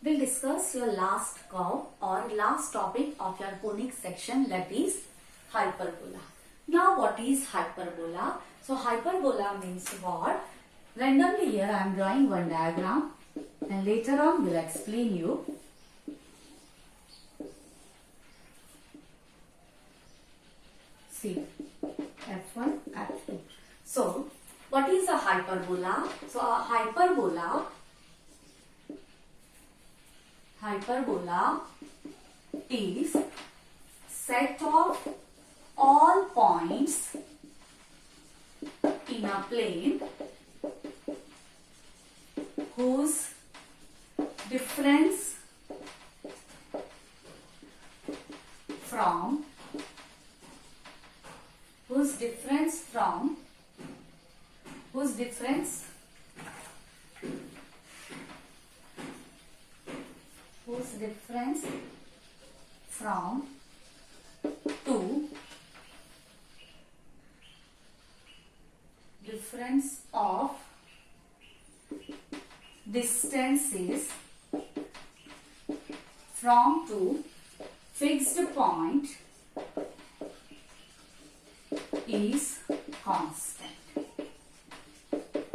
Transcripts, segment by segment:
we'll discuss your last curve or last topic of your conic section, that is hyperbola. Now what is hyperbola? So hyperbola means what? Randomly here I am drawing one diagram and later on we'll explain you. See, F1, F2. So what is a hyperbola? So a hyperbola is set of all points in a plane whose difference from two difference of distances from two fixed point is constant.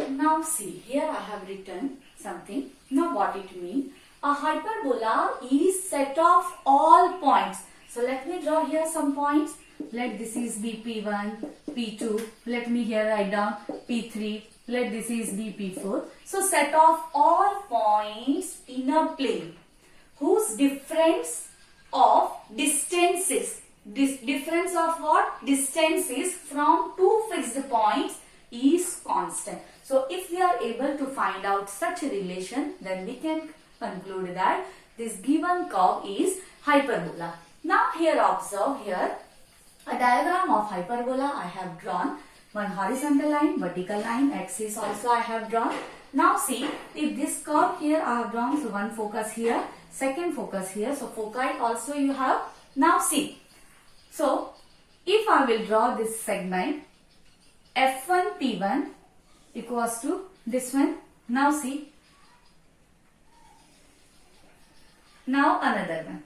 Now see, here I have written something. Now what it means? A hyperbola is set of all points. So let me draw here some points. Let this is be P1, P2. Let me here write down P3. Let this is be P4. So set of all points in a plane whose difference of distances, difference of what? Distances from two fixed points is constant. So if we are able to find out such a relation, then we can conclude that this given curve is hyperbola. Now here observe here a diagram of hyperbola I have drawn. One horizontal line, vertical line, axis also I have drawn. Now see, if this curve here I have drawn, so one focus here, second focus here, so foci also you have. Now see, so if I will draw this segment F1 P1 equals to this one. Now see, now another one.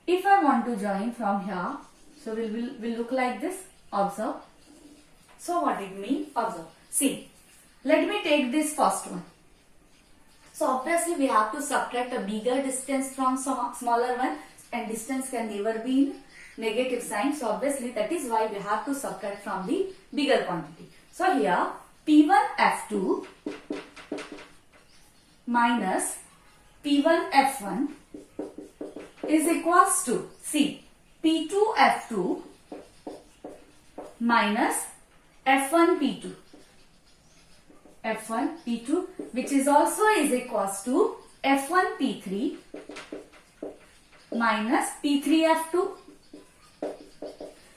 If I want to join from here, so will look like this. Observe. So what it means? Observe. See, let me take this first one. So obviously we have to subtract a bigger distance from some smaller one, and distance can never be in negative sign. So obviously that is why we have to subtract from the bigger quantity. So here P1 F2 minus P1 F1 is equals to, see, P2 F2 minus F1 P2. F1 P2, which is also is equals to F1 P3 minus P3 F2,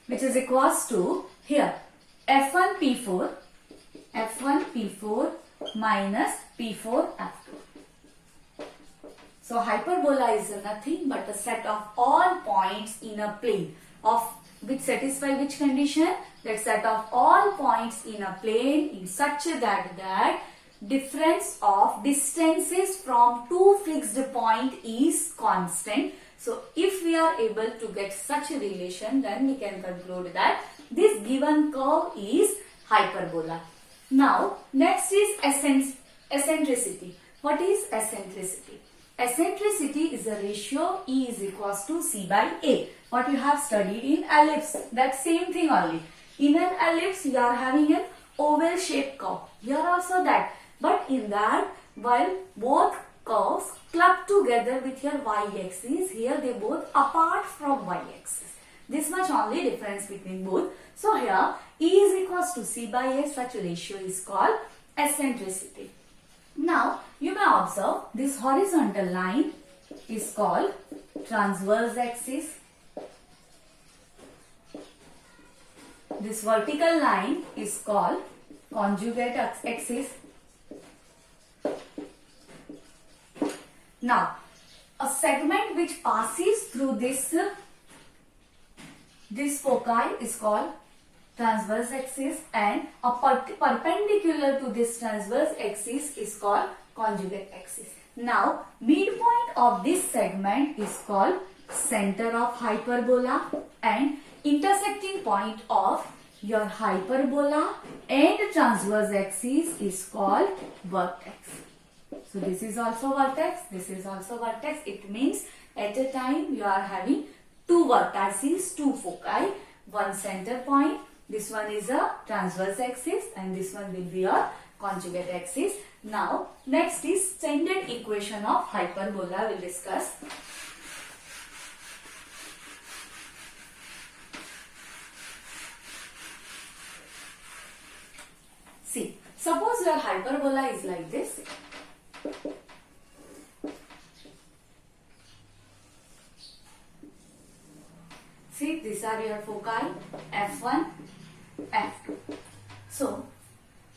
which is equals to here F1 P4 minus P4 F2. So hyperbola is nothing but a set of all points in a plane of which satisfy which condition? That set of all points in a plane in such that difference of distances from two fixed point is constant. So if we are able to get such a relation, then we can conclude that this given curve is hyperbola. Now next is eccentricity. What is eccentricity? Eccentricity is a ratio E is equals to C by A. What you have studied in ellipse, that same thing only. In an ellipse you are having an oval shaped curve. Here also that. But in that, while both curves club together with your y-axis, here they both apart from y-axis. This much only difference between both. So here E is equals to C by A, such a ratio is called eccentricity. Now you may observe this horizontal line is called transverse axis. This vertical line is called conjugate axis. Now a segment which passes through this foci is called transverse axis, and a perpendicular to this transverse axis is called conjugate axis. Now, midpoint of this segment is called center of hyperbola, and intersecting point of your hyperbola and transverse axis is called vertex. So this is also vertex, this is also vertex. It means at a time you are having two vertices, two foci, one center point. This one is a transverse axis and this one will be a conjugate axis. Now, next is standard equation of hyperbola we'll discuss. See, suppose your hyperbola is like this. See, these are your foci F1, F2. So,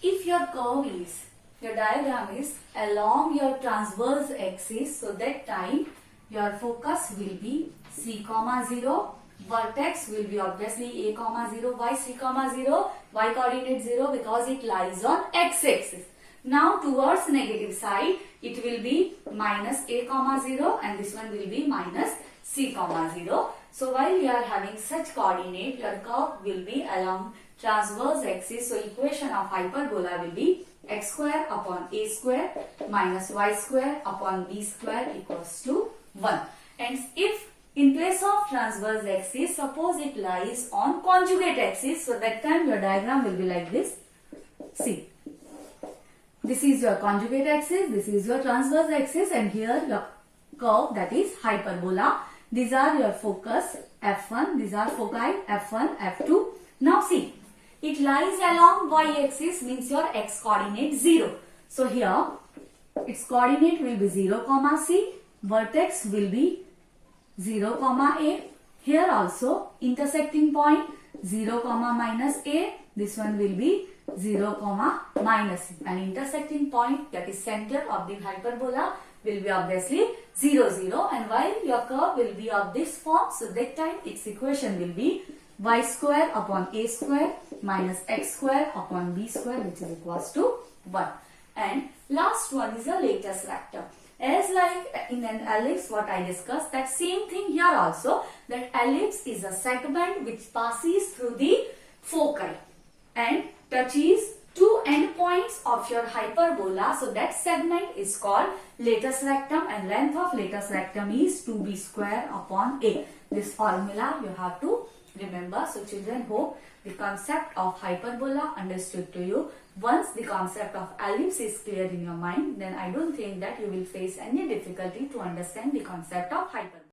if your curve is, your diagram is along your transverse axis, so that time your focus will be C, 0. Vertex will be obviously A, 0. Why C, 0? Why coordinate 0? Because it lies on x-axis. Now towards negative side, it will be minus A, 0 and this one will be minus C, 0. So while you are having such coordinate, your curve will be along transverse axis. So equation of hyperbola will be x square upon a square minus y square upon b square equals to 1. And if in place of transverse axis, suppose it lies on conjugate axis, so that time your diagram will be like this. See, this is your conjugate axis, this is your transverse axis, and here your curve, that is hyperbola. These are your focus F1, these are foci F1, F2. Now see, it lies along y-axis, means your x coordinate 0. So here, its coordinate will be 0, C, vertex will be 0, A. Here also, intersecting point 0, minus A. This one will be 0, minus C. And intersecting point, that is center of the hyperbola, will be obviously 0, 0. And while your curve will be of this form, so that time its equation will be y square upon a square minus x square upon b square, which is equals to 1. And last one is a latus rectum. As like in an ellipse what I discussed, that same thing here also, that ellipse is a segment which passes through the foci and touches two endpoints of your hyperbola. So that segment is called latus rectum, and length of latus rectum is 2b square upon a. This formula you have to remember. So children, hope the concept of hyperbola understood to you. Once the concept of ellipse is clear in your mind, then I don't think that you will face any difficulty to understand the concept of hyperbola.